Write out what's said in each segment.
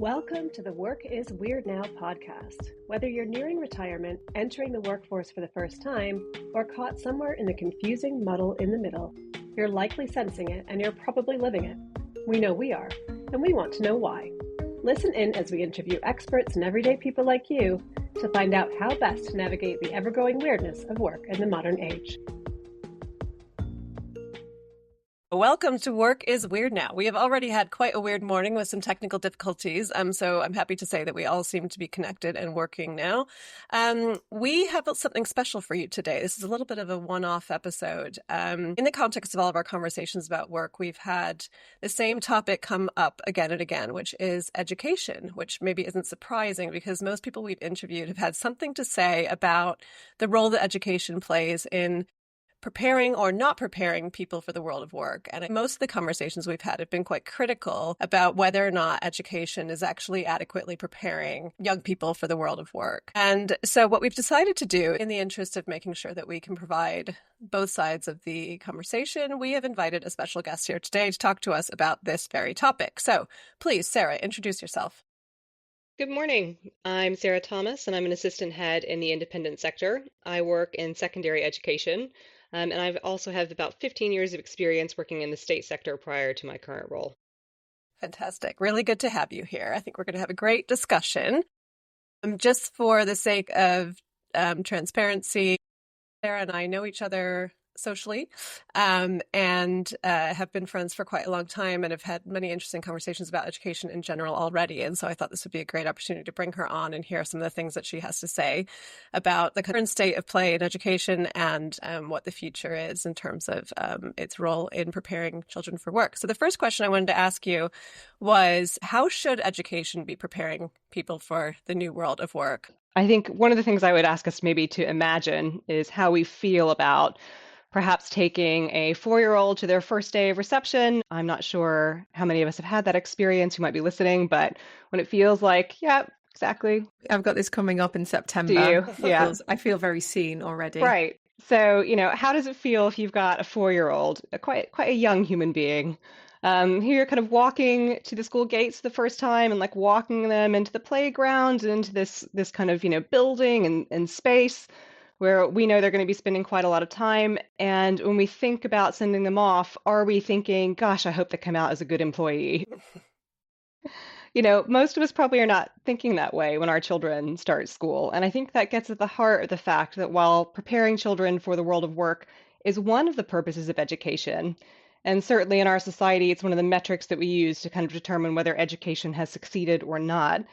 Welcome to the Work is Weird Now podcast. Whether you're nearing retirement, entering the workforce for the first time, or caught somewhere in the confusing muddle in the middle, you're likely sensing it and you're probably living it. We know we are, and we want to know why. Listen in as we interview experts and everyday people like you to find out how best to navigate the ever-growing weirdness of work in the modern age. Welcome to Work is Weird Now. We have already had quite a weird morning with some technical difficulties, so I'm happy to say that we all seem to be connected and working now. We have something special for you today. This is a little bit of a one-off episode. In the context of all of our conversations about work, we've had the same topic come up again and again, which is education, which maybe isn't surprising because most people we've interviewed have had something to say about the role that education plays in preparing or not preparing people for the world of work. And most of the conversations we've had have been quite critical about whether or not education is actually adequately preparing young people for the world of work. And so what we've decided to do, in the interest of making sure that we can provide both sides of the conversation, we have invited a special guest here today to talk to us about this very topic. So please, Sarah, introduce yourself. Good morning. I'm Sarah Thomas, and I'm an assistant head in the independent sector. I work in secondary education. And I also have about 15 years of experience working in the state sector prior to my current role. Fantastic. Really good to have you here. I think we're going to have a great discussion. Just for the sake of transparency, Sarah and I know each other socially and have been friends for quite a long time and have had many interesting conversations about education in general already. And so I thought this would be a great opportunity to bring her on and hear some of the things that she has to say about the current state of play in education and what the future is in terms of its role in preparing children for work. So the first question I wanted to ask you was, how should education be preparing people for the new world of work? I think one of the things I would ask us maybe to imagine is how we feel about perhaps taking a 4-year-old to their first day of reception. I'm not sure how many of us have had that experience who might be listening, but when it feels like, yeah, exactly. I've got this coming up in September. Do you? Yeah. I feel very seen already. Right. So, how does it feel if you've got a 4-year-old, quite a young human being, who you're kind of walking to the school gates the first time and like walking them into the playground and into this kind of, building and space where we know they're going to be spending quite a lot of time. And when we think about sending them off, are we thinking, gosh, I hope they come out as a good employee? Most of us probably are not thinking that way when our children start school. And I think that gets at the heart of the fact that while preparing children for the world of work is one of the purposes of education, and certainly in our society, it's one of the metrics that we use to kind of determine whether education has succeeded or not,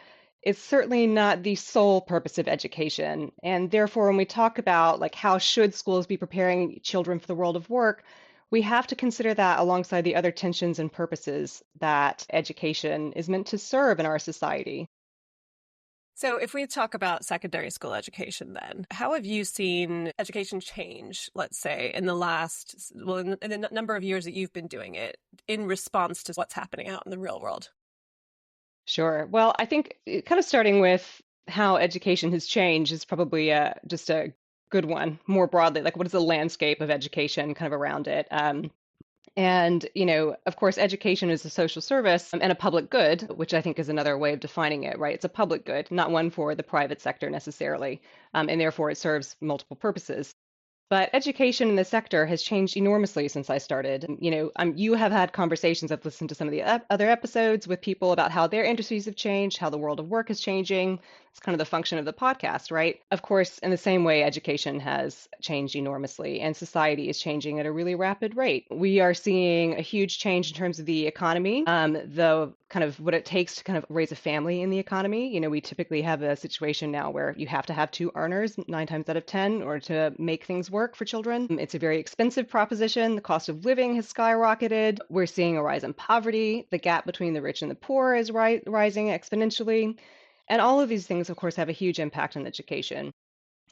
it's certainly not the sole purpose of education. And therefore, when we talk about like how should schools be preparing children for the world of work, we have to consider that alongside the other tensions and purposes that education is meant to serve in our society. So if we talk about secondary school education, then how have you seen education change, let's say, in the in the number of years that you've been doing it in response to what's happening out in the real world? Sure. Well, I think kind of starting with how education has changed is probably just a good one more broadly. Like, what is the landscape of education kind of around it? And, of course, education is a social service and a public good, which I think is another way of defining it, right? It's a public good, not one for the private sector necessarily. And therefore, it serves multiple purposes. But education in the sector has changed enormously since I started. You have had conversations, I've listened to some of the other episodes with people about how their industries have changed, how the world of work is changing. It's kind of the function of the podcast, right? Of course, in the same way, education has changed enormously and society is changing at a really rapid rate. We are seeing a huge change in terms of the economy, the kind of what it takes to kind of raise a family in the economy. We typically have a situation now where you have to have 2 earners 9 times out of 10 or to make things work for children. It's a very expensive proposition. The cost of living has skyrocketed. We're seeing a rise in poverty. The gap between the rich and the poor is rising exponentially. And all of these things, of course, have a huge impact on education.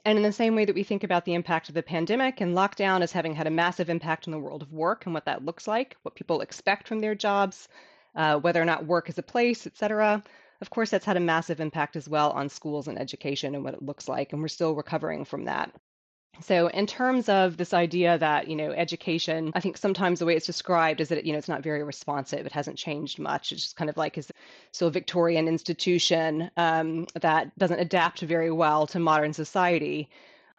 And in the same way that we think about the impact of the pandemic and lockdown as having had a massive impact on the world of work and what that looks like, what people expect from their jobs, whether or not work is a place, et cetera. Of course, that's had a massive impact as well on schools and education and what it looks like. And we're still recovering from that. So in terms of this idea that, education, I think sometimes the way it's described is that, it's not very responsive. It hasn't changed much. It's just kind of like is still a Victorian institution that doesn't adapt very well to modern society.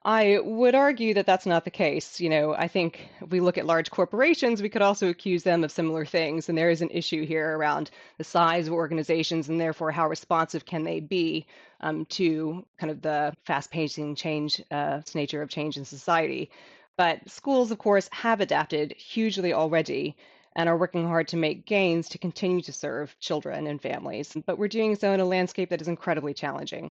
I would argue that that's not the case. I think if we look at large corporations, we could also accuse them of similar things. And there is an issue here around the size of organizations and therefore how responsive can they be to kind of the fast-pacing change, nature of change in society. But schools, of course, have adapted hugely already and are working hard to make gains to continue to serve children and families. But we're doing so in a landscape that is incredibly challenging.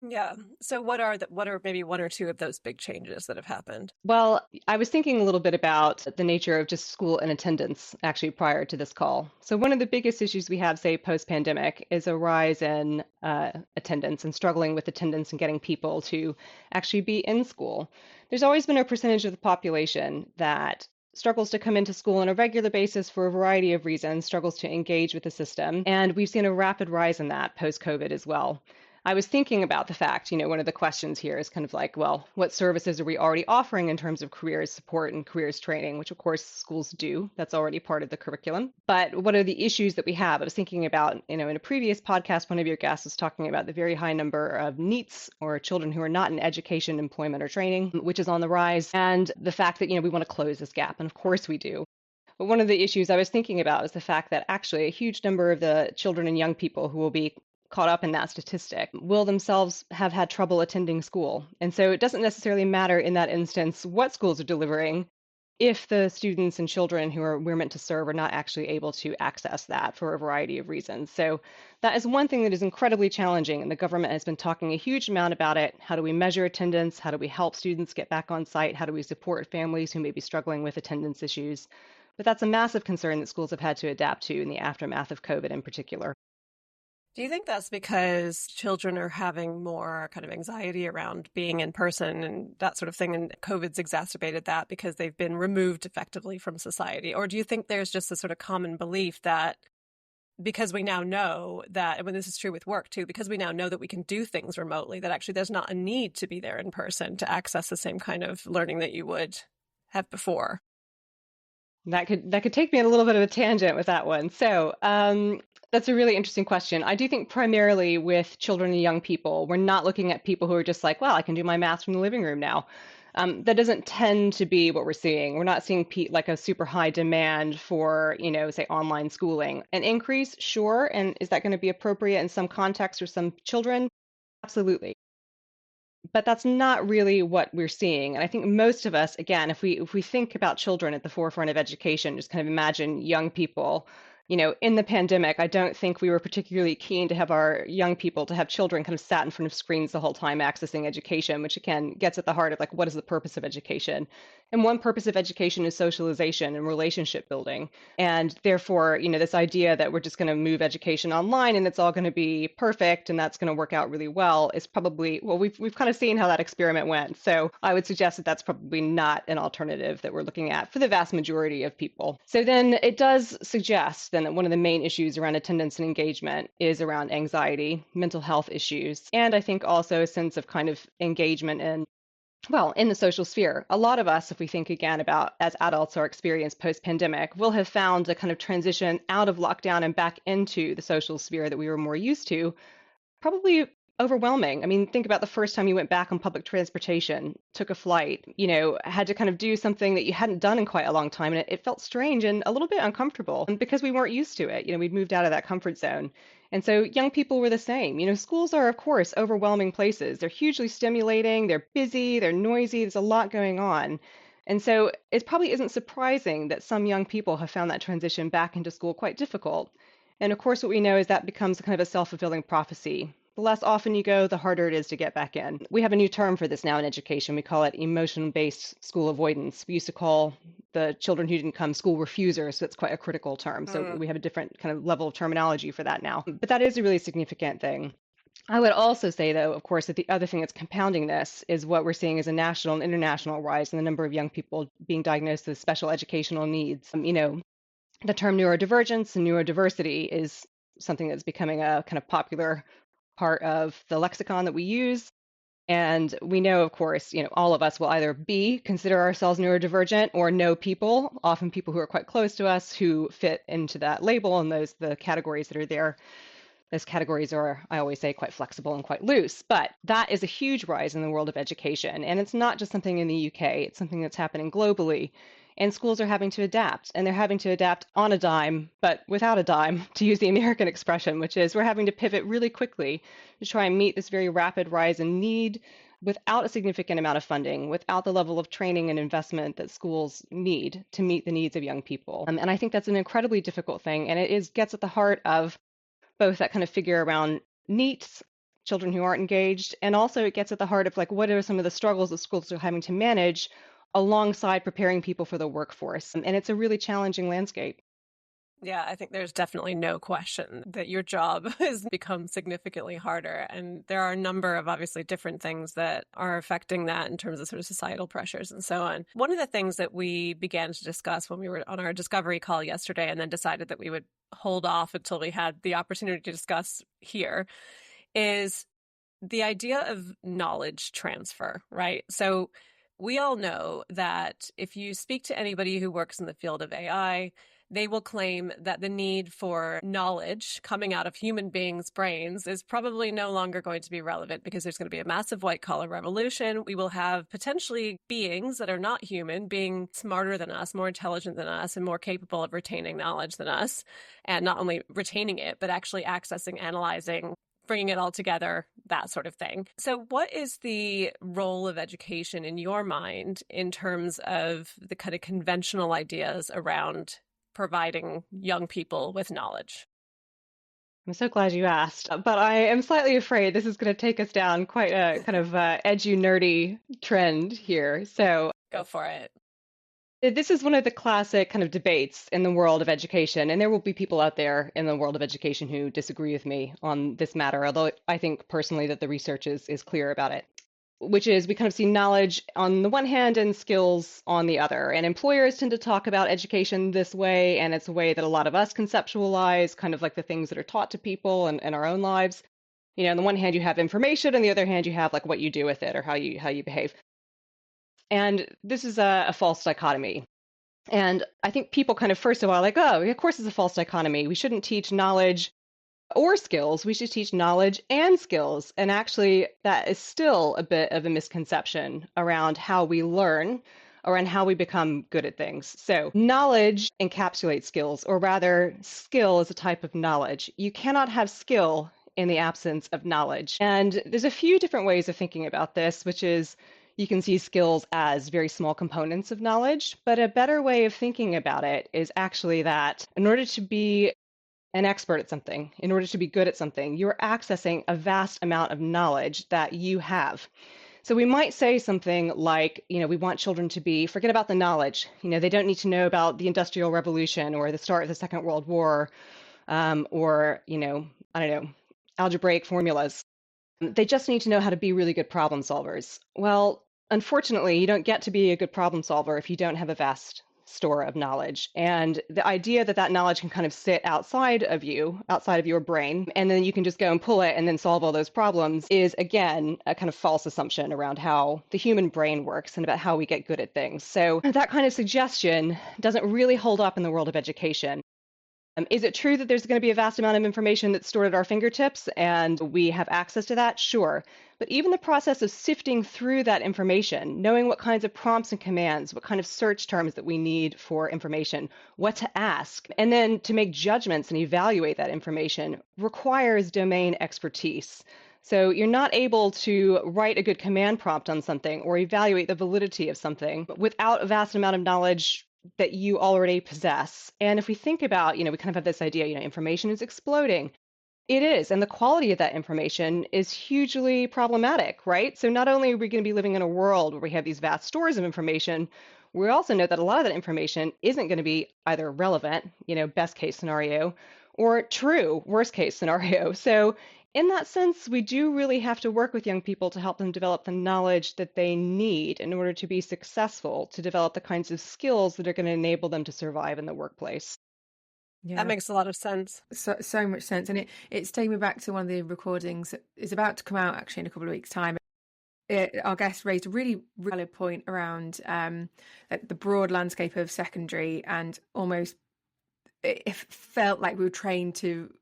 Yeah. So what are maybe one or two of those big changes that have happened? Well, I was thinking a little bit about the nature of just school and attendance actually prior to this call. So, one of the biggest issues we have, say, post pandemic, is a rise in attendance and struggling with attendance and getting people to actually be in school. There's always been a percentage of the population that struggles to come into school on a regular basis for a variety of reasons, struggles to engage with the system. And we've seen a rapid rise in that post COVID as well. I was thinking about the fact, one of the questions here is kind of like, well, what services are we already offering in terms of careers support and careers training, which of course schools do. That's already part of the curriculum. But what are the issues that we have? I was thinking about, in a previous podcast, one of your guests was talking about the very high number of NEETs or children who are not in education, employment, or training, which is on the rise, and the fact that, we want to close this gap. And of course we do. But one of the issues I was thinking about is the fact that actually a huge number of the children and young people who will be caught up in that statistic will themselves have had trouble attending school. And so it doesn't necessarily matter in that instance what schools are delivering if the students and children we're meant to serve are not actually able to access that for a variety of reasons. So that is one thing that is incredibly challenging, and the government has been talking a huge amount about it. How do we measure attendance? How do we help students get back on site? How do we support families who may be struggling with attendance issues? But that's a massive concern that schools have had to adapt to in the aftermath of COVID in particular. Do you think that's because children are having more kind of anxiety around being in person and that sort of thing, and COVID's exacerbated that because they've been removed effectively from society? Or do you think there's just a sort of common belief that because we now know that, and this is true with work too, because we now know that we can do things remotely, that actually there's not a need to be there in person to access the same kind of learning that you would have before? That could take me on a little bit of a tangent with that one. So that's a really interesting question. I do think primarily with children and young people, we're not looking at people who are just like, well, I can do my math from the living room now. That doesn't tend to be what we're seeing. We're not seeing like a super high demand for, say online schooling. An increase, sure. And is that going to be appropriate in some contexts or some children? Absolutely. But that's not really what we're seeing. And I think most of us, again, if we think about children at the forefront of education, just kind of imagine young people, in the pandemic, I don't think we were particularly keen to have our young people, to have children kind of sat in front of screens the whole time accessing education, which again gets at the heart of like, what is the purpose of education? And one purpose of education is socialization and relationship building. And therefore, this idea that we're just going to move education online and it's all going to be perfect and that's going to work out really well is probably, well, we've kind of seen how that experiment went. So I would suggest that that's probably not an alternative that we're looking at for the vast majority of people. So then it does suggest then that one of the main issues around attendance and engagement is around anxiety, mental health issues, and I think also a sense of kind of engagement in the social sphere. A lot of us, if we think again about as adults our experience post-pandemic, will have found a kind of transition out of lockdown and back into the social sphere that we were more used to, probably overwhelming. I mean, think about the first time you went back on public transportation, took a flight, had to kind of do something that you hadn't done in quite a long time. And it felt strange and a little bit uncomfortable because we weren't used to it. We'd moved out of that comfort zone. And so young people were the same. Schools are, of course, overwhelming places. They're hugely stimulating, they're busy, they're noisy, there's a lot going on. And so it probably isn't surprising that some young people have found that transition back into school quite difficult. And of course, what we know is that becomes kind of a self-fulfilling prophecy. The less often you go, the harder it is to get back in. We have a new term for this now in education. We call it emotion-based school avoidance. We used to call the children who didn't come school refusers, so it's quite a critical term. So we have a different kind of level of terminology for that now. But that is a really significant thing. I would also say, though, of course, that the other thing that's compounding this is what we're seeing as a national and international rise in the number of young people being diagnosed with special educational needs. The term neurodivergence and neurodiversity is something that's becoming a kind of popular part of the lexicon that we use. And we know, of course, all of us will either consider ourselves neurodivergent or know people, often people who are quite close to us who fit into that label and the categories that are there. Those categories are, I always say, quite flexible and quite loose. But that is a huge rise in the world of education. And it's not just something in the UK, it's something that's happening globally. And schools are having to adapt, and they're having to adapt on a dime, but without a dime, to use the American expression, which is we're having to pivot really quickly to try and meet this very rapid rise in need without a significant amount of funding, without the level of training and investment that schools need to meet the needs of young people. And I think that's an incredibly difficult thing, and gets at the heart of both that kind of figure around NEETs, children who aren't engaged, and also it gets at the heart of what are some of the struggles that schools are having to manage alongside preparing people for the workforce. And it's a really challenging landscape. Yeah, I think there's definitely no question that your job has become significantly harder. And there are a number of obviously different things that are affecting that in terms of sort of societal pressures and so on. One of the things that we began to discuss when we were on our discovery call yesterday and then decided that we would hold off until we had the opportunity to discuss here is the idea of knowledge transfer, right? So we all know that if you speak to anybody who works in the field of AI, they will claim that the need for knowledge coming out of human beings' brains is probably no longer going to be relevant because there's going to be a massive white collar revolution. We will have potentially beings that are not human being smarter than us, more intelligent than us, and more capable of retaining knowledge than us. And not only retaining it, but actually accessing, analyzing, bringing it all together, that sort of thing. So what is the role of education in your mind in terms of the kind of conventional ideas around providing young people with knowledge? I'm so glad you asked, but I am slightly afraid this is going to take us down quite a kind of edgy, nerdy trend here. So go for it. This is one of the classic kind of debates in the world of education, and there will be people out there in the world of education who disagree with me on this matter, although I think personally that the research is clear about it, which is we kind of see knowledge on the one hand and skills on the other. And employers tend to talk about education this way, and it's a way that a lot of us conceptualize kind of like the things that are taught to people and in our own lives. On the one hand, you have information, on the other hand, you have like what you do with it or how you behave. And this is a false dichotomy. And I think people kind of first of all like, oh, of course it's a false dichotomy. We shouldn't teach knowledge or skills. We should teach knowledge and skills. And actually, that is still a bit of a misconception around how we learn, around how we become good at things. So knowledge encapsulates skills, or rather, skill is a type of knowledge. You cannot have skill in the absence of knowledge. And there's a few different ways of thinking about this, which is you can see skills as very small components of knowledge, but a better way of thinking about it is actually that in order to be an expert at something, in order to be good at something, you're accessing a vast amount of knowledge that you have. So we might say something like, we want children to forget about the knowledge. They don't need to know about the Industrial Revolution or the start of the Second World War, or, I don't know, algebraic formulas. They just need to know how to be really good problem solvers. Well, unfortunately, you don't get to be a good problem solver if you don't have a vast store of knowledge. And the idea that that knowledge can kind of sit outside of you, outside of your brain, and then you can just go and pull it and then solve all those problems is, again, a kind of false assumption around how the human brain works and about how we get good at things. So that kind of suggestion doesn't really hold up in the world of education. Is it true that there's going to be a vast amount of information that's stored at our fingertips and we have access to that? Sure. But even the process of sifting through that information, knowing what kinds of prompts and commands, what kind of search terms that we need for information, what to ask, and then to make judgments and evaluate that information requires domain expertise. So you're not able to write a good command prompt on something or evaluate the validity of something without a vast amount of knowledge that you already possess. And if we think about, we kind of have this idea, information is exploding. It is. And the quality of that information is hugely problematic, right? So not only are we going to be living in a world where we have these vast stores of information, we also know that a lot of that information isn't going to be either relevant, best case scenario, or true, worst case scenario. So in that sense, we do really have to work with young people to help them develop the knowledge that they need in order to be successful, to develop the kinds of skills that are going to enable them to survive in the workplace. Yeah. That makes a lot of sense. So much sense. And it's taking me back to one of the recordings that is about to come out actually in a couple of weeks' time. our guest raised a really valid point around like the broad landscape of secondary, and almost it felt like we were trained to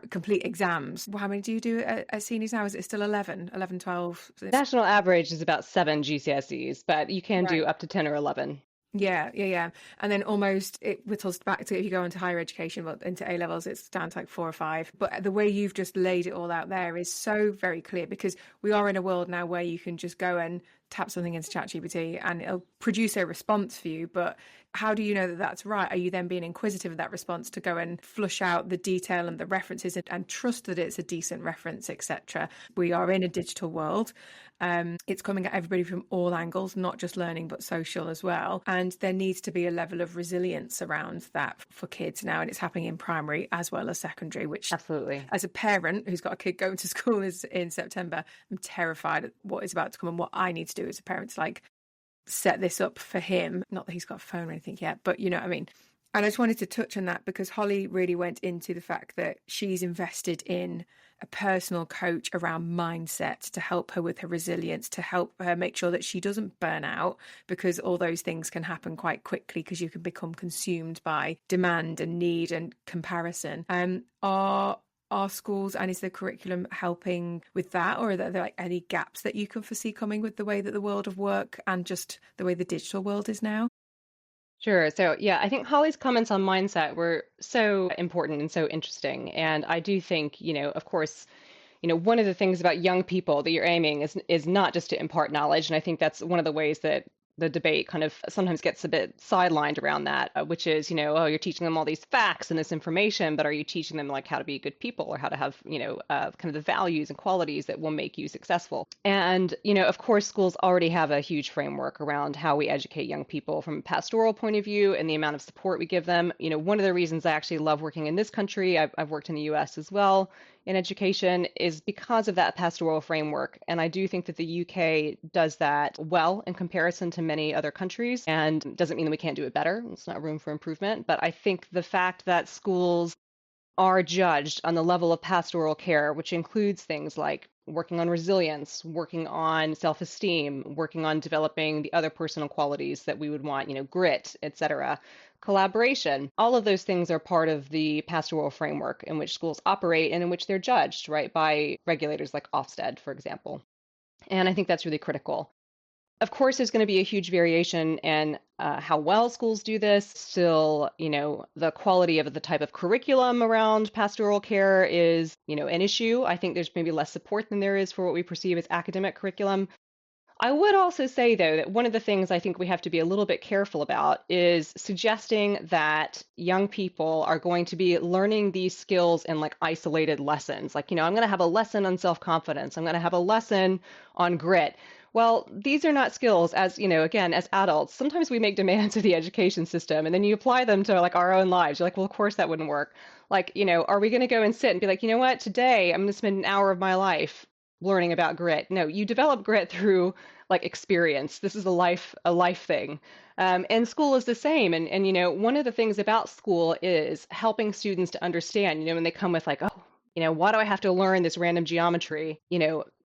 complete exams. How many do you do at seniors now? Is it still 11, 11, 12? National average is about 7 GCSEs, but you can do Right. up to 10 or 11. Yeah. And then almost it whittles back to, if you go into higher education, but into A levels, it's down to like 4 or 5. But the way you've just laid it all out there is so very clear, because we are in a world now where you can just go and tap something into ChatGPT and it'll produce a response for you. But how do you know that that's right? Are you then being inquisitive of that response to go and flush out the detail and the references and trust that it's a decent reference, etc.? We are in a digital world. It's coming at everybody from all angles, not just learning, but social as well. And there needs to be a level of resilience around that for kids now. And it's happening in primary as well as secondary, which Absolutely. as a parent who's got a kid going to school in September, I'm terrified at what is about to come and what I need to do as a parent to like set this up for him. Not that he's got a phone or anything yet, but you know what I mean. And I just wanted to touch on that because Holly really went into the fact that she's invested in a personal coach around mindset to help her with her resilience, to help her make sure that she doesn't burn out, because all those things can happen quite quickly because you can become consumed by demand and need and comparison. Are schools and is the curriculum helping with that, or are there like any gaps that you can foresee coming with the way that the world of work and just the way the digital world is now? Sure. So, yeah, I think Holly's comments on mindset were so important and so interesting. And I do think, of course, one of the things about young people that you're aiming is not just to impart knowledge. And I think that's one of the ways that the debate kind of sometimes gets a bit sidelined around that, which is, oh, you're teaching them all these facts and this information, but are you teaching them like how to be good people or how to have, kind of the values and qualities that will make you successful? And, of course, schools already have a huge framework around how we educate young people from a pastoral point of view and the amount of support we give them. One of the reasons I actually love working in this country, I've worked in the US as well, in education is because of that pastoral framework. And I do think that the UK does that well in comparison to many other countries, and doesn't mean that we can't do it better. It's not room for improvement. But I think the fact that schools are judged on the level of pastoral care, which includes things like working on resilience, working on self-esteem, working on developing the other personal qualities that we would want, grit, etc., collaboration. All of those things are part of the pastoral framework in which schools operate and in which they're judged, right, by regulators like Ofsted, for example. And I think that's really critical. Of course, there's going to be a huge variation in how well schools do this. Still, the quality of the type of curriculum around pastoral care is, an issue. I think there's maybe less support than there is for what we perceive as academic curriculum. I would also say, though, that one of the things I think we have to be a little bit careful about is suggesting that young people are going to be learning these skills in like isolated lessons. Like, I'm going to have a lesson on self-confidence. I'm going to have a lesson on grit. Well, these are not skills as, again, as adults. Sometimes we make demands of the education system and then you apply them to like our own lives. You're like, well, of course that wouldn't work. Like, are we going to go and sit and be like, you know what, today I'm going to spend an hour of my life learning about grit. No, you develop grit through like experience. This is a life thing. And school is the same. And one of the things about school is helping students to understand, when they come with like, oh, why do I have to learn this random geometry?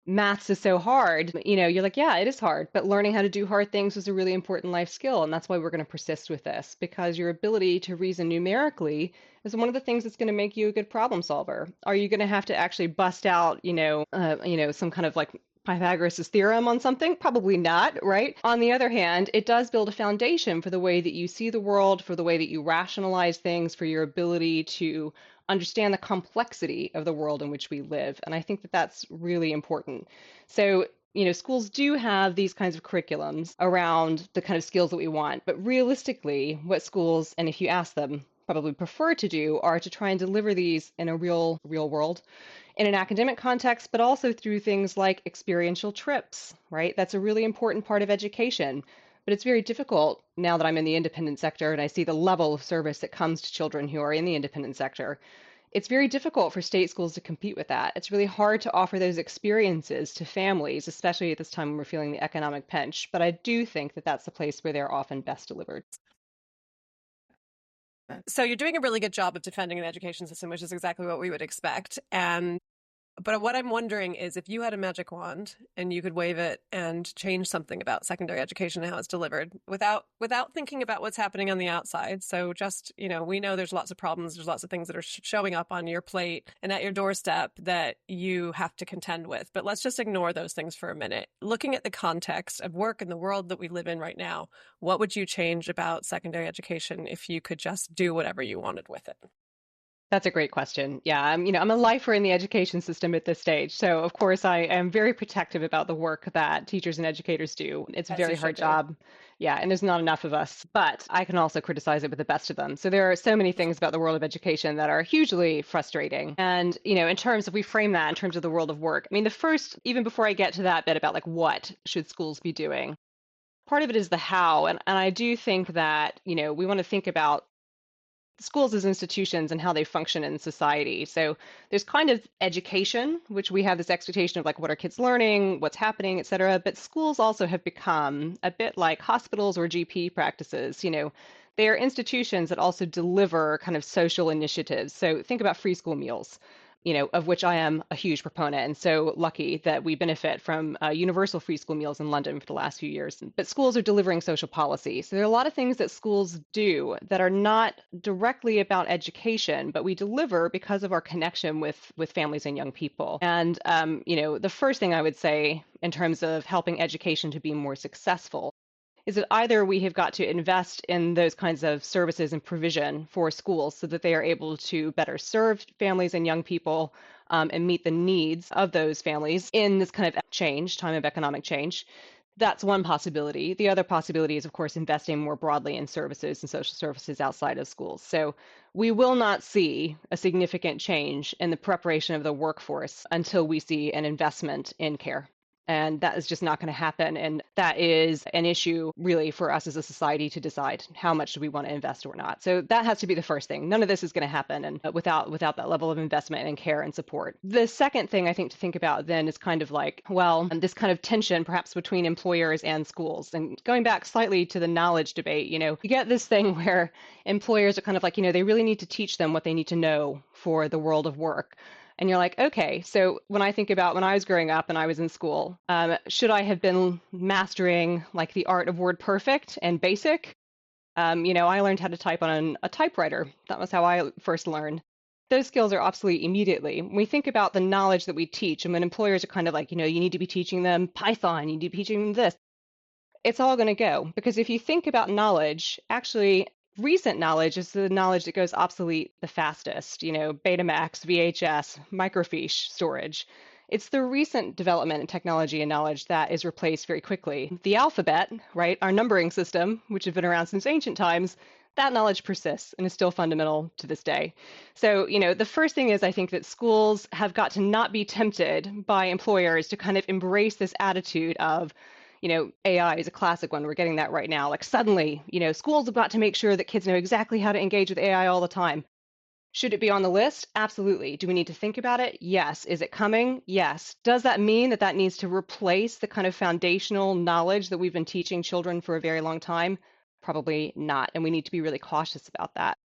Maths is so hard. You're like, yeah, it is hard, but learning how to do hard things is a really important life skill. And that's why we're going to persist with this, because your ability to reason numerically is one of the things that's going to make you a good problem solver. Are you going to have to actually bust out, some kind of like Pythagoras' theorem on something? Probably not, right? On the other hand, it does build a foundation for the way that you see the world, for the way that you rationalize things, for your ability to understand the complexity of the world in which we live. And I think that that's really important. So, schools do have these kinds of curriculums around the kind of skills that we want. But realistically, what schools, and if you ask them, probably prefer to do are to try and deliver these in a real world, in an academic context, but also through things like experiential trips, right? That's a really important part of education. But it's very difficult now that I'm in the independent sector and I see the level of service that comes to children who are in the independent sector. It's very difficult for state schools to compete with that. It's really hard to offer those experiences to families, especially at this time when we're feeling the economic pinch. But I do think that that's the place where they're often best delivered. So you're doing a really good job of defending an education system, which is exactly what we would expect. And But what I'm wondering is if you had a magic wand and you could wave it and change something about secondary education and how it's delivered without thinking about what's happening on the outside. So just, we know there's lots of problems, there's lots of things that are showing up on your plate and at your doorstep that you have to contend with. But let's just ignore those things for a minute. Looking at the context of work and the world that we live in right now, what would you change about secondary education if you could just do whatever you wanted with it? That's a great question. Yeah, I'm a lifer in the education system at this stage. So, of course, I am very protective about the work that teachers and educators do. It's a As you very should hard be. job. Yeah, and there's not enough of us, but I can also criticize it with the best of them. So there are so many things about the world of education that are hugely frustrating. And, in terms of we frame that in terms of the world of work, I mean, the first, even before I get to that bit about like what should schools be doing, part of it is the how. And I do think that, we want to think about schools as institutions and how they function in society. So there's kind of education, which we have this expectation of like what are kids learning, what's happening, et cetera. But schools also have become a bit like hospitals or GP practices. They are institutions that also deliver kind of social initiatives. So think about free school meals, of which I am a huge proponent and so lucky that we benefit from universal free school meals in London for the last few years. But schools are delivering social policy. So there are a lot of things that schools do that are not directly about education, but we deliver because of our connection with families and young people. And, the first thing I would say in terms of helping education to be more successful is that either we have got to invest in those kinds of services and provision for schools so that they are able to better serve families and young people and meet the needs of those families in this kind of time of economic change. That's one possibility. The other possibility is, of course, investing more broadly in services and social services outside of schools. So we will not see a significant change in the preparation of the workforce until we see an investment in care. And that is just not going to happen. And that is an issue really for us as a society to decide how much do we want to invest or not. So that has to be the first thing. None of this is going to happen and without that level of investment and care and support. The second thing I think to think about then is kind of like, well, this kind of tension perhaps between employers and schools. And going back slightly to the knowledge debate, you get this thing where employers are kind of like, they really need to teach them what they need to know for the world of work. And you're like, okay, so when I think about when I was growing up and I was in school, should I have been mastering like the art of word perfect and basic? I learned how to type on a typewriter. That was how I first learned. Those skills are obsolete immediately. When we think about the knowledge that we teach, and when employers are kind of like, you need to be teaching them Python, you need to be teaching them this, it's all going to go. Because if you think about knowledge, actually, recent knowledge is the knowledge that goes obsolete the fastest, Betamax, VHS, microfiche storage. It's the recent development in technology and knowledge that is replaced very quickly. The alphabet, right, our numbering system, which has been around since ancient times, that knowledge persists and is still fundamental to this day. So, the first thing is I think that schools have got to not be tempted by employers to kind of embrace this attitude of, AI is a classic one. We're getting that right now. Like suddenly, schools have got to make sure that kids know exactly how to engage with AI all the time. Should it be on the list? Absolutely. Do we need to think about it? Yes. Is it coming? Yes. Does that mean that that needs to replace the kind of foundational knowledge that we've been teaching children for a very long time? Probably not. And we need to be really cautious about that.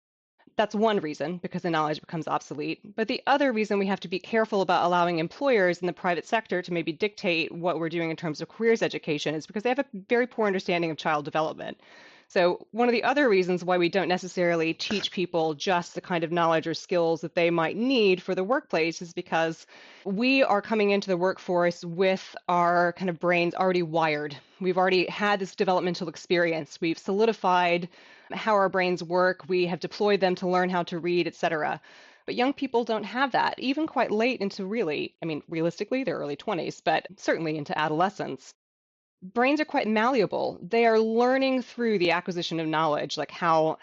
That's one reason, because the knowledge becomes obsolete. But the other reason we have to be careful about allowing employers in the private sector to maybe dictate what we're doing in terms of careers education is because they have a very poor understanding of child development. So one of the other reasons why we don't necessarily teach people just the kind of knowledge or skills that they might need for the workplace is because we are coming into the workforce with our kind of brains already wired. We've already had this developmental experience. We've solidified how our brains work. We have deployed them to learn how to read, etc. But young people don't have that, even quite late into realistically, their early 20s, but certainly into adolescence. Brains are quite malleable. They are learning through the acquisition of knowledge, like how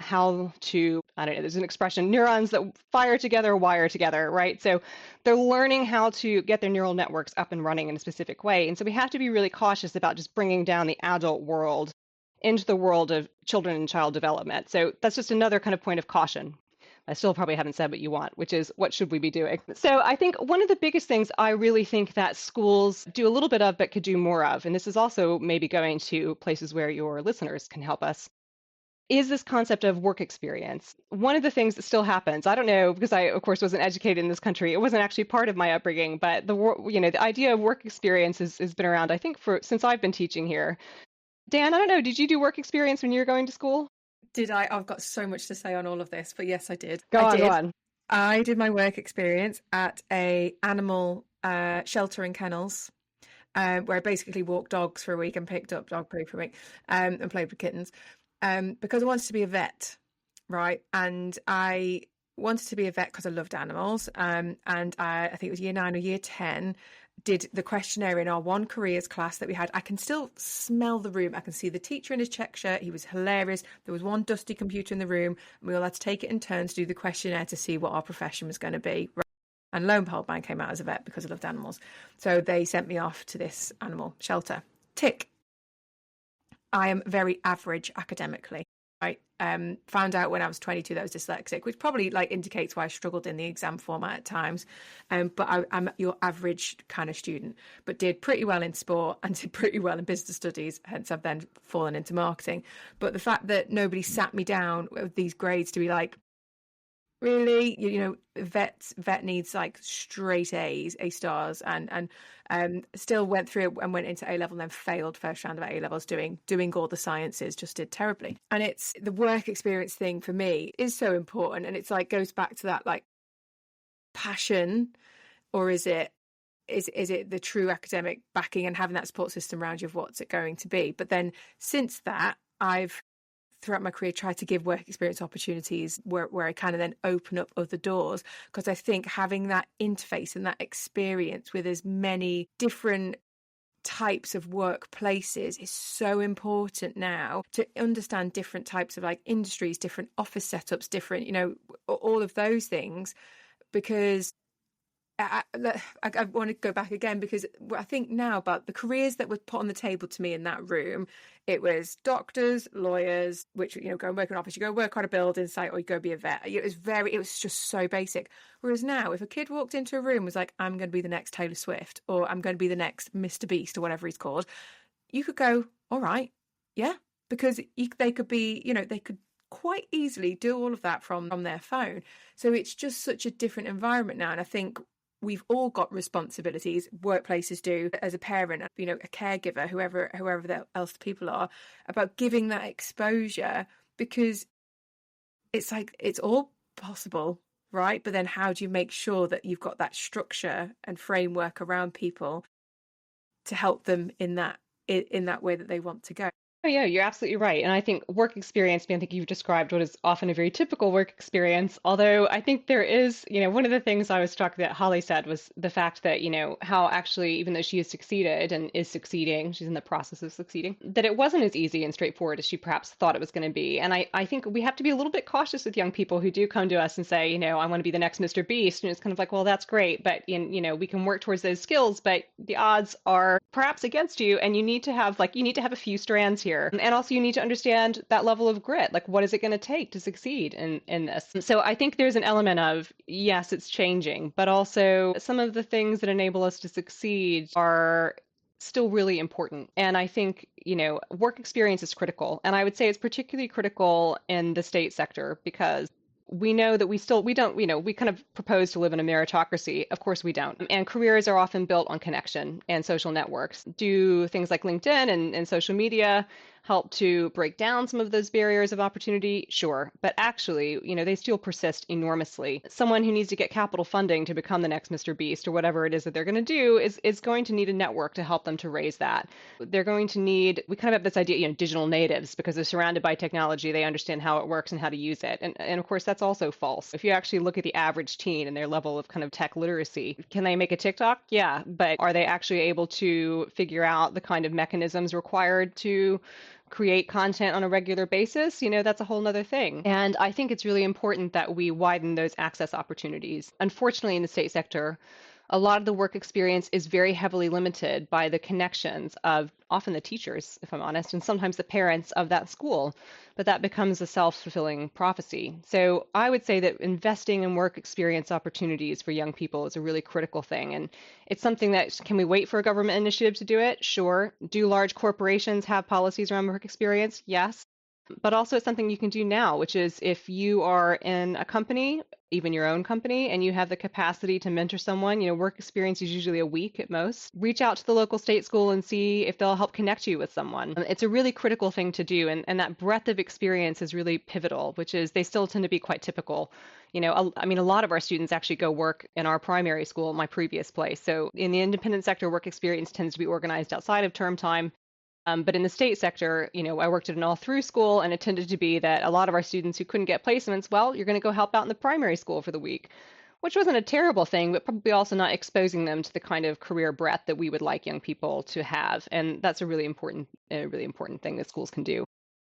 to, I don't know, there's an expression, neurons that fire together, wire together, right? So they're learning how to get their neural networks up and running in a specific way. And so we have to be really cautious about just bringing down the adult world into the world of children and child development. So that's just another kind of point of caution. I still probably haven't said what you want, which is what should we be doing? So I think one of the biggest things I really think that schools do a little bit of, but could do more of, and this is also maybe going to places where your listeners can help us, is this concept of work experience. One of the things that still happens, I don't know, because I, of course, wasn't educated in this country. It wasn't actually part of my upbringing, but the idea of work experience has been around, I think, since I've been teaching here. Dan, I don't know, did you do work experience when you were going to school? Did I? I've got so much to say on all of this, but yes, I did. Go I on, go did. on. I did my work experience at a animal shelter and kennels, where I basically walked dogs for a week and picked up dog poo for a week, and played with kittens, because I wanted to be a vet, right? And I wanted to be a vet because I loved animals, and I think it was year 9 or year 10, did the questionnaire in our one careers class that we had. I can still smell the room. I can see the teacher in his check shirt. He was hilarious. There was one dusty computer in the room, and we all had to take it in turns to do the questionnaire to see what our profession was going to be. And lo and behold, mine came out as a vet because I loved animals. So they sent me off to this animal shelter. Tick. I am very average academically. I found out when I was 22 that I was dyslexic, which probably indicates why I struggled in the exam format at times. But I'm your average kind of student, but did pretty well in sport and did pretty well in business studies. Hence, I've then fallen into marketing. But the fact that nobody sat me down with these grades to be like, really, vet needs straight A's, A stars, and still went through it and went into A level and then failed first round of A levels doing all the sciences, just did terribly. And it's the work experience thing for me is so important, and it's goes back to that passion, or is it the true academic backing and having that support system around you of what's it going to be? But then since that, I've throughout my career tried to give work experience opportunities where I kind of then open up other doors, because I think having that interface and that experience with as many different types of workplaces is so important now, to understand different types of industries, different office setups, different, all of those things, because I want to go back again, because I think now about the careers that were put on the table to me in that room, it was doctors, lawyers, which, go and work in an office, you go work on a building site, or you go be a vet. It was just so basic. Whereas now, if a kid walked into a room and was like, I'm going to be the next Taylor Swift, or I'm going to be the next Mr. Beast, or whatever he's called, you could go, all right, yeah, because they could be, they could quite easily do all of that from their phone. So it's just such a different environment now. And I think we've all got responsibilities, workplaces do, as a parent, a caregiver, whoever else the people are, about giving that exposure, because it's it's all possible, right? But then how do you make sure that you've got that structure and framework around people to help them in that way that they want to go? Oh, yeah, you're absolutely right. And I think work experience, I think you've described what is often a very typical work experience. Although I think there is, one of the things I was struck that Holly said was the fact that, how actually, even though she has succeeded and is succeeding, she's in the process of succeeding, that it wasn't as easy and straightforward as she perhaps thought it was going to be. And I think we have to be a little bit cautious with young people who do come to us and say, I want to be the next Mr. Beast. And it's kind of like, well, that's great, but, we can work towards those skills, but the odds are perhaps against you. And you need to have a few strands here. And also you need to understand that level of grit. Like, what is it going to take to succeed in this? So I think there's an element of, yes, it's changing, but also some of the things that enable us to succeed are still really important. And I think, work experience is critical. And I would say it's particularly critical in the state sector, because we know that we don't, we kind of propose to live in a meritocracy. Of course we don't. And careers are often built on connection and social networks. Do things like LinkedIn and social media help to break down some of those barriers of opportunity? Sure. But actually, they still persist enormously. Someone who needs to get capital funding to become the next Mr. Beast or whatever it is that they're going to do is going to need a network to help them to raise that. They're going to need, we kind of have this idea, digital natives, because they're surrounded by technology. They understand how it works and how to use it. And of course, that's also false. If you actually look at the average teen and their level of kind of tech literacy, can they make a TikTok? Yeah. But are they actually able to figure out the kind of mechanisms required to create content on a regular basis? That's a whole nother thing. And I think it's really important that we widen those access opportunities. Unfortunately, in the state sector, a lot of the work experience is very heavily limited by the connections of often the teachers, if I'm honest, and sometimes the parents of that school. But that becomes a self-fulfilling prophecy. So I would say that investing in work experience opportunities for young people is a really critical thing. And it's something that, can we wait for a government initiative to do it? Sure. Do large corporations have policies around work experience? Yes. But also it's something you can do now, which is if you are in a company, even your own company, and you have the capacity to mentor someone, work experience is usually a week at most, reach out to the local state school and see if they'll help connect you with someone. It's a really critical thing to do. And that breadth of experience is really pivotal, which is they still tend to be quite typical. I mean, a lot of our students actually go work in our primary school, my previous place. So in the independent sector, work experience tends to be organized outside of term time. But in the state sector, I worked at an all-through school, and it tended to be that a lot of our students who couldn't get placements, well, you're going to go help out in the primary school for the week, which wasn't a terrible thing, but probably also not exposing them to the kind of career breadth that we would like young people to have. And that's a really important thing that schools can do.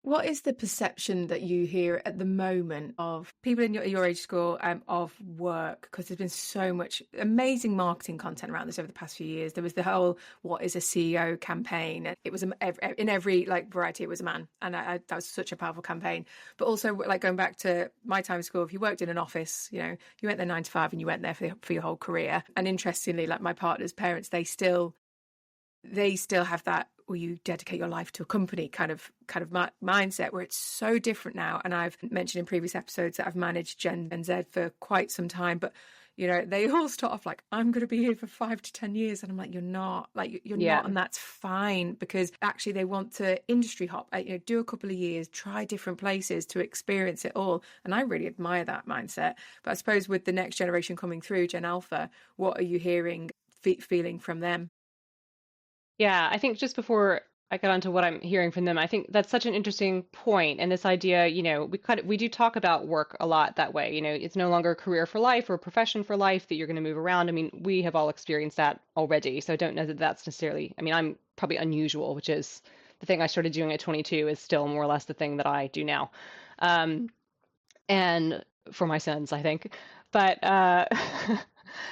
What is the perception that you hear at the moment of people in your age school of work? Because there's been so much amazing marketing content around this over the past few years. There was the whole "What is a CEO" campaign, and it was in every variety. It was a man, and that was such a powerful campaign. But also, going back to my time in school, if you worked in an office, you went there 9 to 5, and you went there for your whole career. And interestingly, like my partner's parents, they still have that, will you dedicate your life to a company kind of mindset, where it's so different now. And I've mentioned in previous episodes that I've managed Gen and Z for quite some time, but they all start off like, I'm going to be here for 5 to 10 years. And I'm like, you're not, not. And that's fine, because actually they want to industry hop, do a couple of years, try different places to experience it all. And I really admire that mindset. But I suppose with the next generation coming through, Gen Alpha, what are you hearing, feeling from them? Yeah, I think just before I get onto what I'm hearing from them, I think that's such an interesting point. And this idea, we do talk about work a lot that way. It's no longer a career for life or a profession for life that you're going to move around. I mean, we have all experienced that already. So I don't know that that's necessarily, I mean, I'm probably unusual, which is the thing I started doing at 22 is still more or less the thing that I do now. And for my sons, I think, but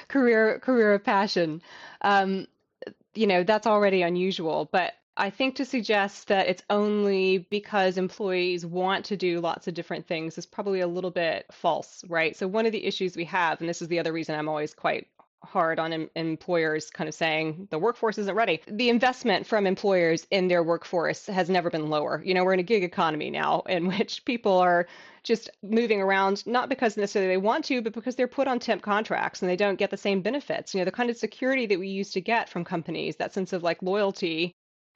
career of passion. That's already unusual. But I think to suggest that it's only because employees want to do lots of different things is probably a little bit false, right? So one of the issues we have, and this is the other reason I'm always quite hard on employers kind of saying the workforce isn't ready. The investment from employers in their workforce has never been lower. We're in a gig economy now in which people are just moving around, not because necessarily they want to, but because they're put on temp contracts and they don't get the same benefits. The kind of security that we used to get from companies, that sense of like loyalty,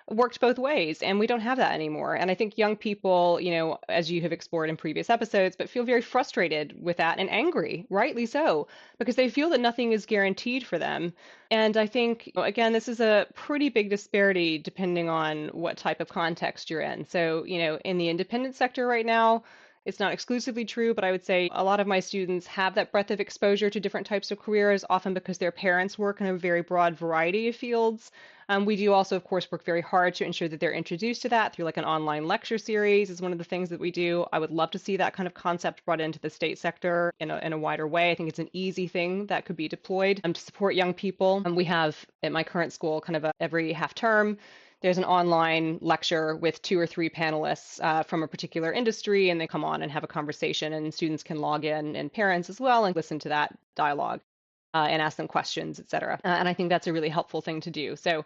worked both ways, and we don't have that anymore. And I think young people, as you have explored in previous episodes, but feel very frustrated with that and angry, rightly so, because they feel that nothing is guaranteed for them. And I think, again, this is a pretty big disparity depending on what type of context you're in. So, in the independent sector right now, it's not exclusively true, but I would say a lot of my students have that breadth of exposure to different types of careers, often because their parents work in a very broad variety of fields. We do also, of course, work very hard to ensure that they're introduced to that through like an online lecture series is one of the things that we do. I would love to see that kind of concept brought into the state sector in a wider way. I think it's an easy thing that could be deployed to support young people. We have at my current school kind of every half term, there's an online lecture with 2 or 3 panelists from a particular industry, and they come on and have a conversation, and students can log in, and parents as well, and listen to that dialogue and ask them questions, et cetera. And I think that's a really helpful thing to do. So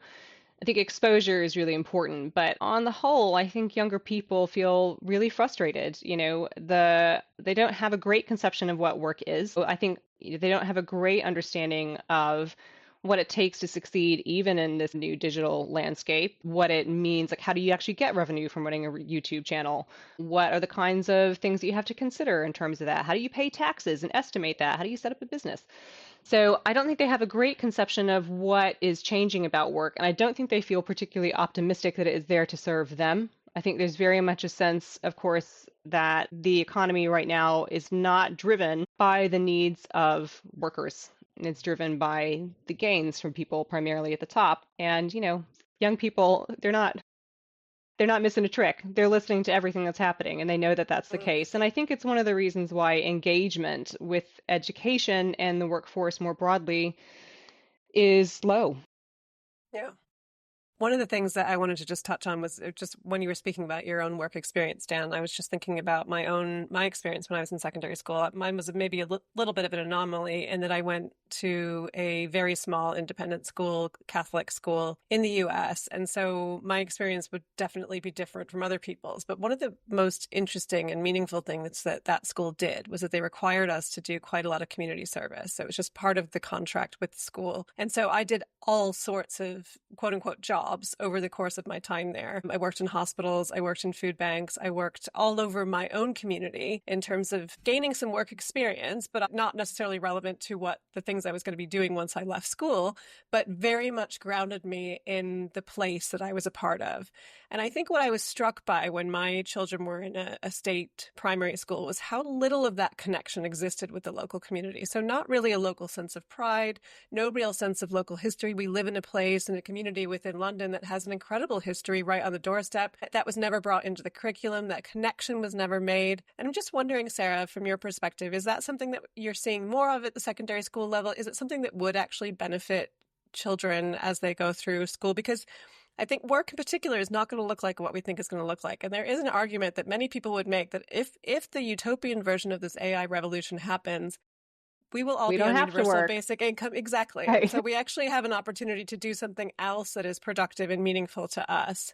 I think exposure is really important, but on the whole, I think younger people feel really frustrated. They don't have a great conception of what work is. I think they don't have a great understanding of what it takes to succeed even in this new digital landscape, what it means, like how do you actually get revenue from running a YouTube channel? What are the kinds of things that you have to consider in terms of that? How do you pay taxes and estimate that? How do you set up a business? So I don't think they have a great conception of what is changing about work, and I don't think they feel particularly optimistic that it is there to serve them. I think there's very much a sense, of course, that the economy right now is not driven by the needs of workers. It's driven by the gains from people primarily at the top. And, young people, they're not missing a trick. They're listening to everything that's happening, and they know that that's the case. And I think it's one of the reasons why engagement with education and the workforce more broadly is low. Yeah. One of the things that I wanted to just touch on was just when you were speaking about your own work experience, Dan, I was just thinking about my experience when I was in secondary school. Mine was maybe a little bit of an anomaly in that I went to a very small independent school, Catholic school in the US. And so my experience would definitely be different from other people's. But one of the most interesting and meaningful things that school did was that they required us to do quite a lot of community service. So it was just part of the contract with the school. And so I did all sorts of quote unquote jobs over the course of my time there. I worked in hospitals, I worked in food banks, I worked all over my own community in terms of gaining some work experience, but not necessarily relevant to what the things I was going to be doing once I left school, but very much grounded me in the place that I was a part of. And I think what I was struck by when my children were in a state primary school was how little of that connection existed with the local community. So not really a local sense of pride, no real sense of local history. We live in a place, in a community within London that has an incredible history right on the doorstep. That was never brought into the curriculum. That connection was never made. And I'm just wondering, Sarah, from your perspective, is that something that you're seeing more of at the secondary school level? Is it something that would actually benefit children as they go through school? Because I think work in particular is not going to look like what we think it's going to look like. And there is an argument that many people would make that if the utopian version of this AI revolution happens, we will all We be don't on have to universal work. basic income. Exactly. Right. So we actually have an opportunity to do something else that is productive and meaningful to us.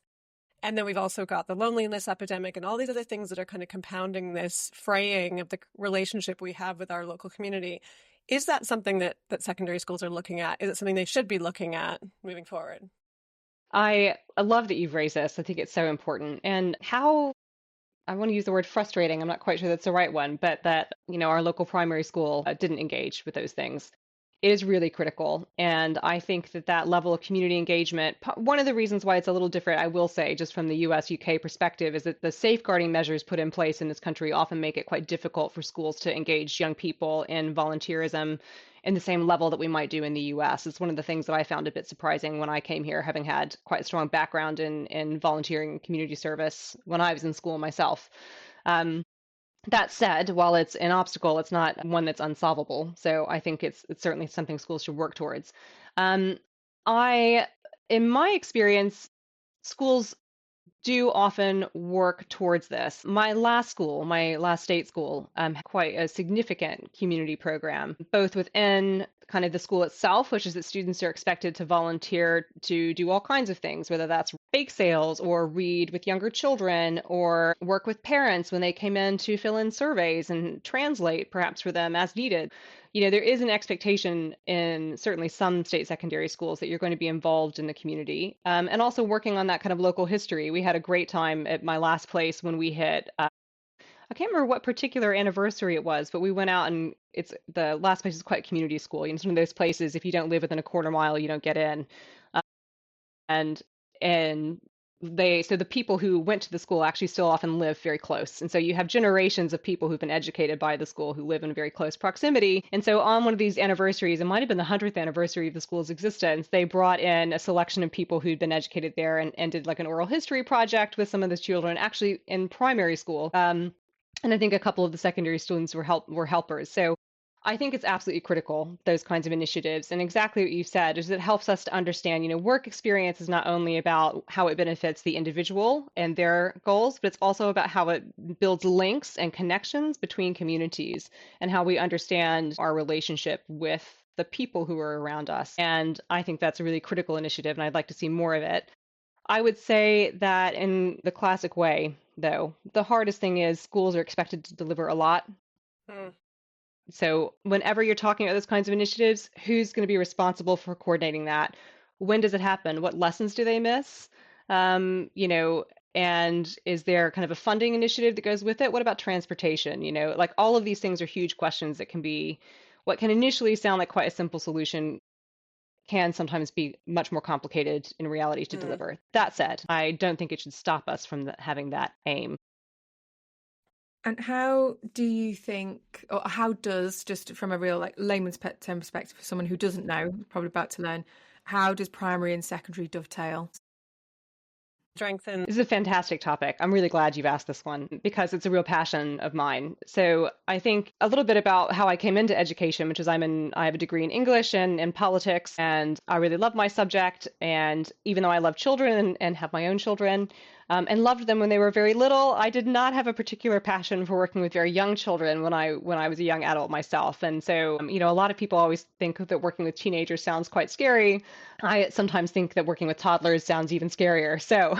And then we've also got the loneliness epidemic and all these other things that are kind of compounding this fraying of the relationship we have with our local community. Is that something that secondary schools are looking at? Is it something they should be looking at moving forward? I love that you've raised this. I think it's so important. And how I want to use the word frustrating. I'm not quite sure that's the right one, but that, our local primary school didn't engage with those things. It is really critical. And I think that level of community engagement, one of the reasons why it's a little different, I will say, just from the US UK perspective, is that the safeguarding measures put in place in this country often make it quite difficult for schools to engage young people in volunteerism in the same level that we might do in the US. It's one of the things that I found a bit surprising when I came here, having had quite a strong background in volunteering and community service when I was in school myself. That said, while it's an obstacle, it's not one that's unsolvable. So I think it's certainly something schools should work towards. Um, in my experience, schools do often work towards this. My last school, my last state school, had quite a significant community program, both within kind of the school itself, which is that students are expected to volunteer to do all kinds of things, whether that's bake sales or read with younger children or work with parents when they came in to fill in surveys and translate perhaps for them as needed. There is an expectation in certainly some state secondary schools that you're going to be involved in the community, and also working on that kind of local history. We had a great time at my last place when we hit, I can't remember what particular anniversary it was, but we went out and it's the last place is quite a community school. It's one of those places, if you don't live within a quarter mile, you don't get in. And and so the people who went to the school actually still often live very close. And so you have generations of people who've been educated by the school who live in very close proximity. And so on one of these anniversaries, it might have been the 100th anniversary of the school's existence, they brought in a selection of people who'd been educated there and did like an oral history project with some of the children actually in primary school. And I think a couple of the secondary students were helpers. So I think it's absolutely critical, those kinds of initiatives. And exactly what you said is it helps us to understand, work experience is not only about how it benefits the individual and their goals, but it's also about how it builds links and connections between communities and how we understand our relationship with the people who are around us. And I think that's a really critical initiative, and I'd like to see more of it. I would say that in the classic way, though, the hardest thing is schools are expected to deliver a lot. Mm. So whenever you're talking about those kinds of initiatives, who's going to be responsible for coordinating that? When does it happen? What lessons do they miss? And is there kind of a funding initiative that goes with it? What about transportation? Like all of these things are huge questions that can be what can initially sound like quite a simple solution can sometimes be much more complicated in reality to deliver. That said, I don't think it should stop us from having that aim. And how do you think, or how does, just from a real layman's term perspective, for someone who doesn't know, probably about to learn, how does primary and secondary dovetail? Strengthen. This is a fantastic topic. I'm really glad you've asked this one because it's a real passion of mine. So I think a little bit about how I came into education, which is I have a degree in English and in politics, and I really love my subject. And even though I love children and have my own children, and loved them when they were very little, I did not have a particular passion for working with very young children when I was a young adult myself. And so, a lot of people always think that working with teenagers sounds quite scary. I sometimes think that working with toddlers sounds even scarier. So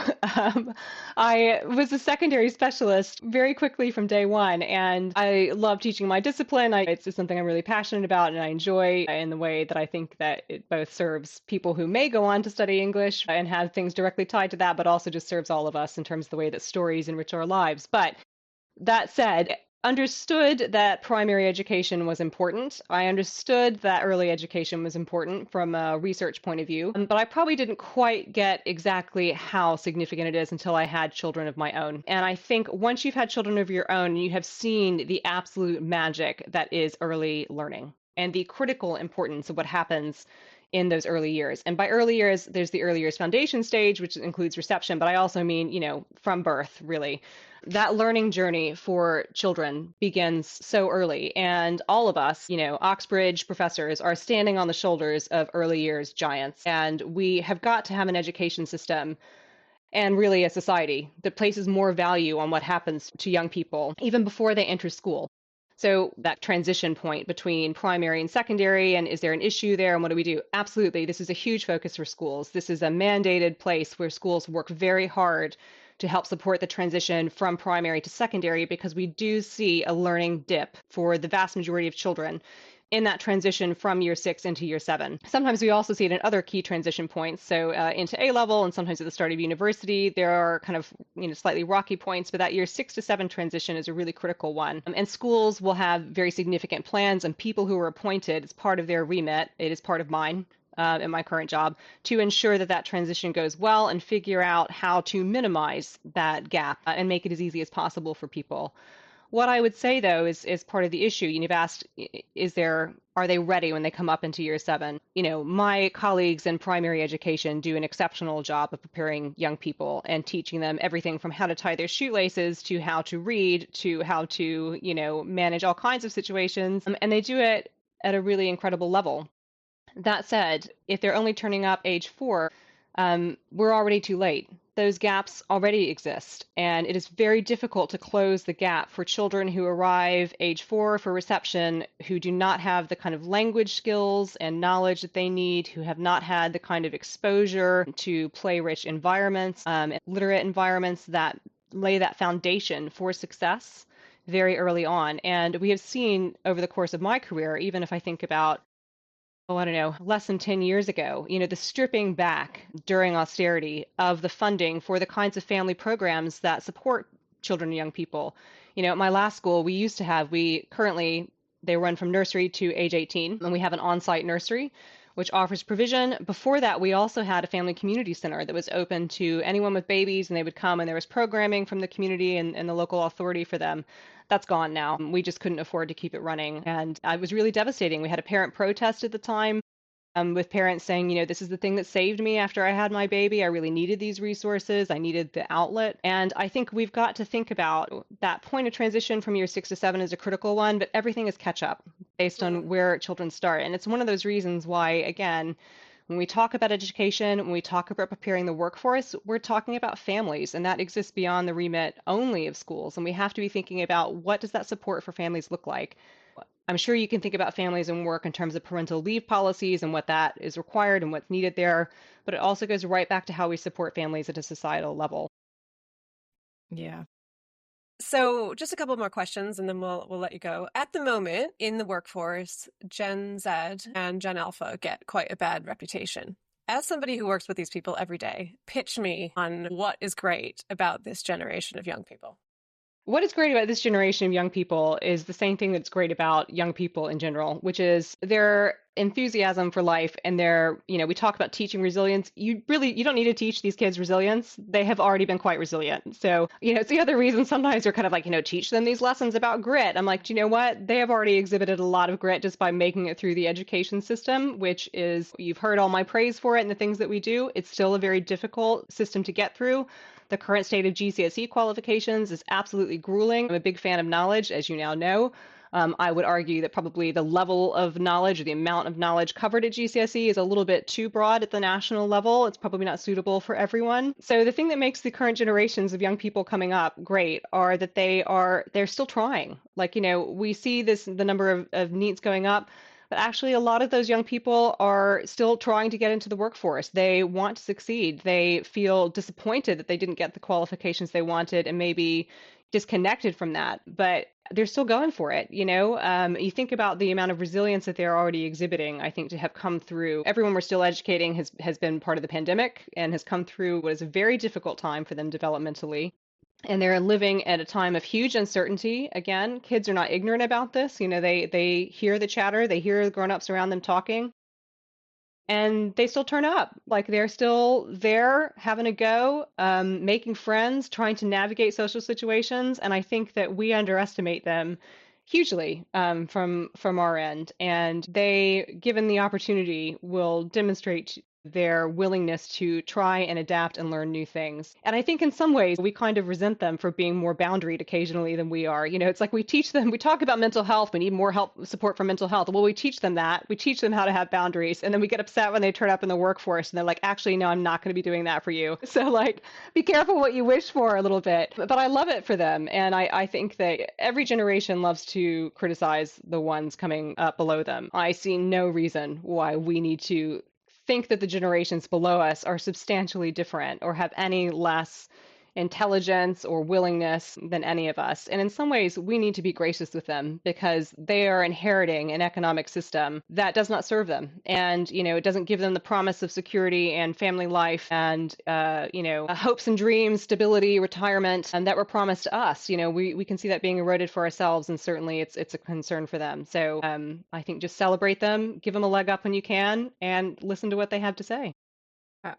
I was a secondary specialist very quickly from day one, and I love teaching my discipline. It's just something I'm really passionate about, and I enjoy in the way that I think that it both serves people who may go on to study English and have things directly tied to that, but also just serves all of us in terms of the way that stories enrich our lives. But that said, understood that primary education was important. I understood that early education was important from a research point of view, but I probably didn't quite get exactly how significant it is until I had children of my own. And I think once you've had children of your own, you have seen the absolute magic that is early learning and the critical importance of what happens in those early years. And by early years, there's the early years foundation stage, which includes reception, but I also mean, from birth, really. That learning journey for children begins so early. And all of us, Oxbridge professors are standing on the shoulders of early years giants. And we have got to have an education system and really a society that places more value on what happens to young people even before they enter school. So that transition point between primary and secondary, and is there an issue there, and what do we do? Absolutely. This is a huge focus for schools. This is a mandated place where schools work very hard to help support the transition from primary to secondary, because we do see a learning dip for the vast majority of children in that transition from year 6 into year 7. Sometimes we also see it in other key transition points. So into A level, and sometimes at the start of university, there are kind of slightly rocky points, but that year 6 to 7 transition is a really critical one. And schools will have very significant plans, and people who are appointed, it's part of their remit, it is part of mine in my current job, to ensure that that transition goes well and figure out how to minimize that gap and make it as easy as possible for people. What I would say, though, is part of the issue. You've asked, are they ready when they come up into year 7? My colleagues in primary education do an exceptional job of preparing young people and teaching them everything from how to tie their shoelaces to how to read to how to, manage all kinds of situations. And they do it at a really incredible level. That said, if they're only turning up age 4, we're already too late. Those gaps already exist, and it is very difficult to close the gap for children who arrive age 4 for reception, who do not have the kind of language skills and knowledge that they need, who have not had the kind of exposure to play-rich environments, literate environments that lay that foundation for success very early on. And we have seen over the course of my career, even if I think about less than 10 years ago, the stripping back during austerity of the funding for the kinds of family programs that support children and young people. At my last school, they run from nursery to age 18, and we have an on-site nursery, which offers provision. Before that, we also had a family community center that was open to anyone with babies, and they would come, and there was programming from the community and the local authority for them. That's gone now. We just couldn't afford to keep it running. And it was really devastating. We had a parent protest at the time with parents saying, this is the thing that saved me after I had my baby. I really needed these resources. I needed the outlet. And I think we've got to think about that point of transition from year 6 to 7 is a critical one, but everything is catch up based on where children start. And it's one of those reasons why, again, when we talk about education, when we talk about preparing the workforce, we're talking about families, and that exists beyond the remit only of schools. And we have to be thinking about, what does that support for families look like? I'm sure you can think about families and work in terms of parental leave policies and what that is required and what's needed there, but it also goes right back to how we support families at a societal level. Yeah. So just a couple more questions and then we'll let you go. At the moment in the workforce, Gen Z and Gen Alpha get quite a bad reputation. As somebody who works with these people every day, pitch me on what is great about this generation of young people. What is great about this generation of young people is the same thing that's great about young people in general, which is they're enthusiasm for life and their, we talk about teaching resilience. You don't need to teach these kids resilience. They have already been quite resilient. So, it's the other reason sometimes you're kind of like, teach them these lessons about grit. I'm like, do you know what? They have already exhibited a lot of grit just by making it through the education system, which is, you've heard all my praise for it and the things that we do. It's still a very difficult system to get through. The current state of GCSE qualifications is absolutely grueling. I'm a big fan of knowledge, as you now know. I would argue that probably the level of knowledge or the amount of knowledge covered at GCSE is a little bit too broad at the national level. It's probably not suitable for everyone. So the thing that makes the current generations of young people coming up great are that they're still trying. Like, we see the number of NEETs going up. But actually, a lot of those young people are still trying to get into the workforce. They want to succeed. They feel disappointed that they didn't get the qualifications they wanted and maybe disconnected from that, but they're still going for it. You think about the amount of resilience that they're already exhibiting. I think to have come through, everyone we're still educating has been part of the pandemic and has come through what is a very difficult time for them developmentally. And they're living at a time of huge uncertainty. Again, kids are not ignorant about this. They hear the chatter, they hear the grown-ups around them talking, and they still turn up. Like, they're still there having a go, making friends, trying to navigate social situations. And I think that we underestimate them hugely, from our end. And they, given the opportunity, will demonstrate their willingness to try and adapt and learn new things. And I think in some ways we kind of resent them for being more boundaried occasionally than we are. It's like we talk about mental health, we need more help, support for mental health. Well, we teach them that. We teach them how to have boundaries, and then we get upset when they turn up in the workforce and they're like, actually, no, I'm not going to be doing that for you. So, like, be careful what you wish for a little bit. But I love it for them. And I think that every generation loves to criticize the ones coming up below them. I see no reason why we need to think that the generations below us are substantially different or have any less intelligence or willingness than any of us. And in some ways, we need to be gracious with them because they are inheriting an economic system that does not serve them. And, it doesn't give them the promise of security and family life and, hopes and dreams, stability, retirement, and that were promised to us. We can see that being eroded for ourselves, and certainly it's a concern for them. So I think just celebrate them, give them a leg up when you can, and listen to what they have to say.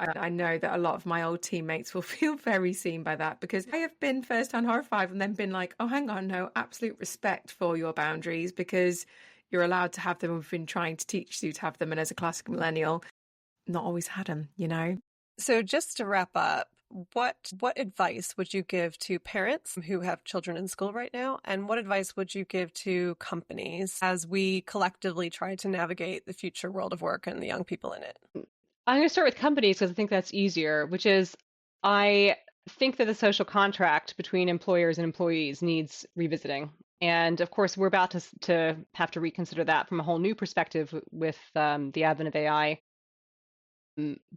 I know that a lot of my old teammates will feel very seen by that, because I have been firsthand horrified and then been like, oh, hang on, no, absolute respect for your boundaries, because you're allowed to have them. We've been trying to teach you to have them. And as a classic millennial, not always had them, So just to wrap up, what advice would you give to parents who have children in school right now? And what advice would you give to companies as we collectively try to navigate the future world of work and the young people in it? I'm going to start with companies because I think that's easier, which is I think that the social contract between employers and employees needs revisiting. And of course, we're about to have to reconsider that from a whole new perspective with the advent of AI.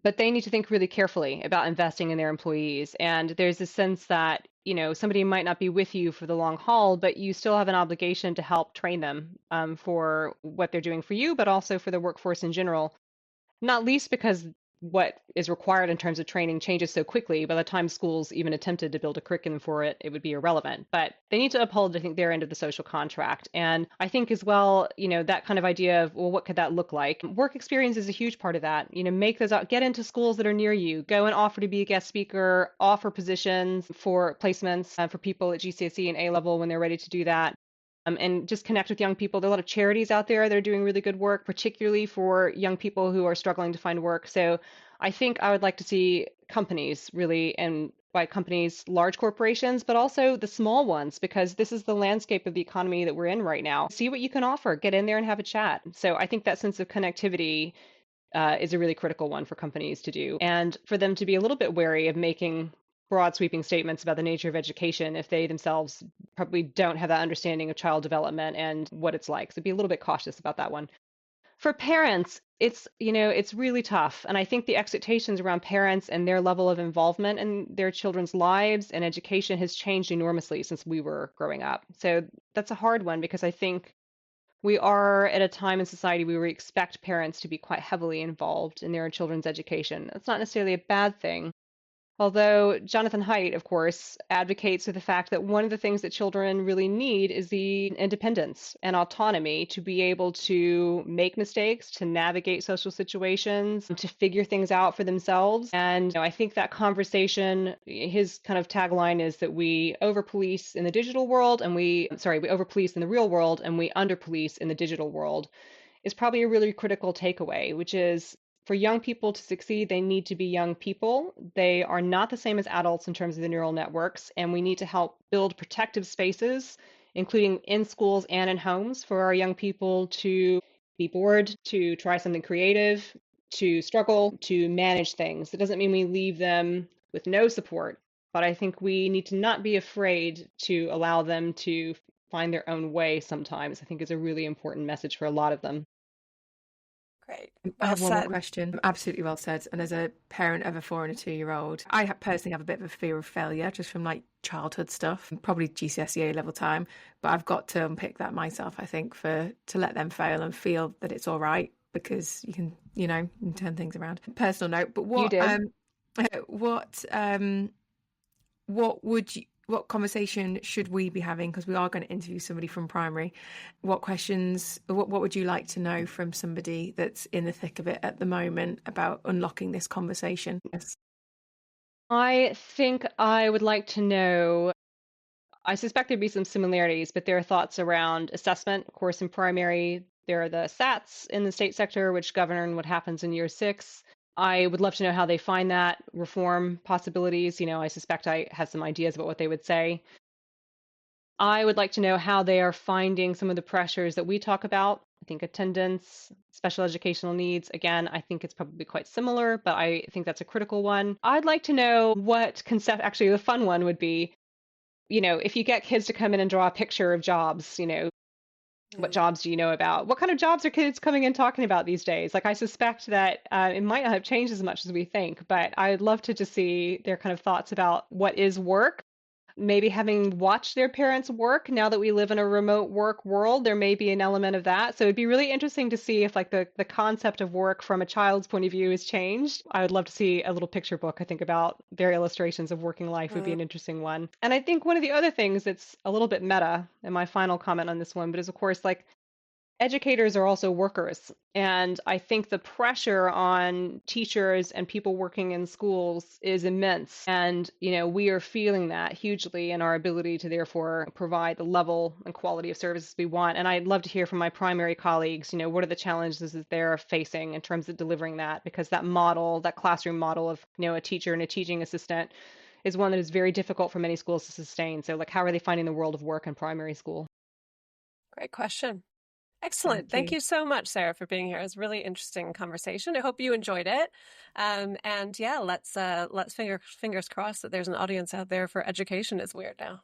But they need to think really carefully about investing in their employees. And there's a sense that, somebody might not be with you for the long haul, but you still have an obligation to help train them for what they're doing for you, but also for the workforce in general. Not least because what is required in terms of training changes so quickly. By the time schools even attempted to build a curriculum for it, it would be irrelevant. But they need to uphold, I think, their end of the social contract. And I think as well, that kind of idea of, well, what could that look like? Work experience is a huge part of that. Make those out, get into schools that are near you, go and offer to be a guest speaker, offer positions for placements for people at GCSE and A level when they're ready to do that. And just connect with young people. There are a lot of charities out there that are doing really good work, particularly for young people who are struggling to find work. So I think I would like to see companies really, and by companies, large corporations, but also the small ones, because this is the landscape of the economy that we're in right now. See what you can offer, get in there and have a chat. So I think that sense of connectivity is a really critical one for companies to do, and for them to be a little bit wary of making broad sweeping statements about the nature of education if they themselves probably don't have that understanding of child development and what it's like. So be a little bit cautious about that one. For parents, it's really tough. And I think the expectations around parents and their level of involvement in their children's lives and education has changed enormously since we were growing up. So that's a hard one, because I think we are at a time in society where we expect parents to be quite heavily involved in their children's education. That's not necessarily a bad thing. Although Jonathan Haidt, of course, advocates for the fact that one of the things that children really need is the independence and autonomy to be able to make mistakes, to navigate social situations, to figure things out for themselves. And I think that conversation, his kind of tagline is that we over-police in the digital world and we over-police in the real world and we under-police in the digital world, is probably a really critical takeaway, which is for young people to succeed, they need to be young people. They are not the same as adults in terms of the neural networks, and we need to help build protective spaces, including in schools and in homes, for our young people to be bored, to try something creative, to struggle, to manage things. It doesn't mean we leave them with no support, but I think we need to not be afraid to allow them to find their own way sometimes. I think is a really important message for a lot of them. Great. I Well have one more said. question. Absolutely well said. And as a parent of a 4 and a 2-year-old, I personally have a bit of a fear of failure just from like childhood stuff, probably GCSE level time. But I've got to unpick that myself, I think, to let them fail and feel that it's all right, because you can, you can turn things around. Personal note, but You did. what conversation should we be having? Because we are going to interview somebody from primary. What questions, what would you like to know from somebody that's in the thick of it at the moment about unlocking this conversation? Yes. I think I would like to know, I suspect there'd be some similarities, but there are thoughts around assessment. Of course, in primary, there are the SATs in the state sector, which govern what happens in year 6. I would love to know how they find that, reform possibilities. I suspect I have some ideas about what they would say. I would like to know how they are finding some of the pressures that we talk about. I think attendance, special educational needs, again, I think it's probably quite similar, but I think that's a critical one. I'd like to know what actually the fun one would be, if you get kids to come in and draw a picture of jobs, what jobs do you know about? What kind of jobs are kids coming in talking about these days? Like, I suspect that it might not have changed as much as we think, but I'd love to just see their kind of thoughts about what is work. Maybe having watched their parents work, now that we live in a remote work world, there may be an element of that. So it'd be really interesting to see if like the concept of work from a child's point of view has changed. I would love to see a little picture book, I think, about their illustrations of working life would be an interesting one. And I think one of the other things that's a little bit meta, and my final comment on this one, but is of course like educators are also workers. And I think the pressure on teachers and people working in schools is immense. And, we are feeling that hugely in our ability to therefore provide the level and quality of services we want. And I'd love to hear from my primary colleagues, what are the challenges that they're facing in terms of delivering that? Because that model, that classroom model of, a teacher and a teaching assistant is one that is very difficult for many schools to sustain. So like, how are they finding the world of work in primary school? Great question. Excellent. Thank you so much, Sarah, for being here. It was a really interesting conversation. I hope you enjoyed it. And yeah, let's fingers crossed that there's an audience out there for Education is Weird now.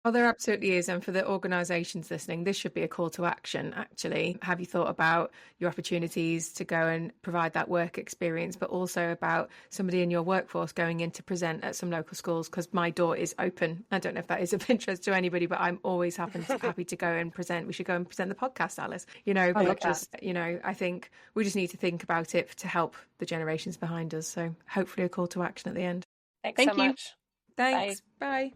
Well, there absolutely is. And for the organisations listening, this should be a call to action, actually. Have you thought about your opportunities to go and provide that work experience, but also about somebody in your workforce going in to present at some local schools? Because my door is open. I don't know if that is of interest to anybody, but I'm always happy to go and present. We should go and present the podcast, Alice. I think we just need to think about it to help the generations behind us. So hopefully a call to action at the end. Thanks so much. Thanks. Bye.